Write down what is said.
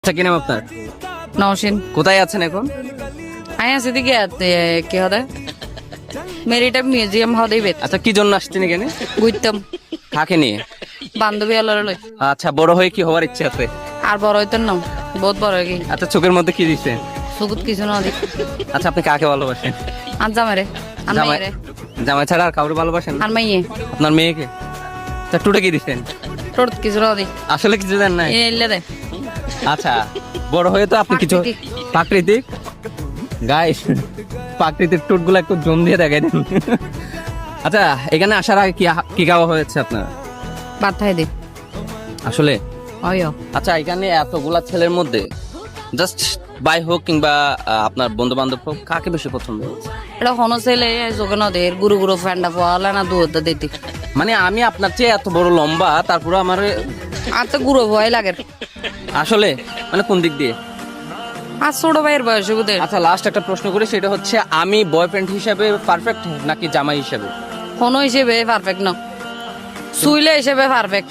আচ্ছা কি নাম আপনার? নওশিন কোথায় আছেন এখন? আই আছে দিকে কি হদে মেরিটাইম মিউজিয়াম হদে বেত আচ্ছা কি জন্য আসছেন এখানে? গুইতাম কাকে নিয়ে? বান্ধবী আলার লই আচ্ছা বড় হয়ে কি হওয়ার ইচ্ছে আছে? আর বড় হইতো না বহুত বড় হয়ে গেই আচ্ছা চোখের মধ্যে কি দিচ্ছে? সুগুত কিছু না দি আচ্ছা আপনি কাকে ভালোবাসেন? আর জামারে আর জামাই মাইরে জামাই ছাড়া আর কাউকে ভালোবাসেন না? আর মাইয়ে আপনার মেয়েকে? তা টুটে কি দিচ্ছেন? তোর কিছু না দি আসলে কিছু দেন নাই? এলে দে আচ্ছা বড় হয়ে তো আপনি কিছু প্রাকৃতিক গাইস প্রাকৃতিক টুট গুলো একটু জম দিয়ে দেখাই দেন। আচ্ছা এখানে আসার আগে কি কি খাওয়া হয়েছে আপনার? বাথাই দে আসলে অয়ো আচ্ছা এখানে এতগুলা ছেলের মধ্যে জাস্ট বাই হোক কিংবা আপনার বন্ধু বান্ধব হোক কাকে বেশি পছন্দ? এটা হনো ছেলে যোগে না দে গুরু গুরু ফ্যান্ডা পোয়ালা না দুধ দিতে মানে আমি আপনার চেয়ে এত বড় লম্বা তারপরে আমার আর তো গুরু ভয় লাগে আসলে মানে কোন দিক দিয়ে? আর ছোট ভাইয়ের বয়স বুঝে আচ্ছা লাস্ট একটা প্রশ্ন করি, সেটা হচ্ছে আমি বয়ফ্রেন্ড হিসাবে পারফেক্ট নাকি জামাই হিসাবে? হনো হিসেবে পারফেক্ট না সুইলে হিসেবে পারফেক্ট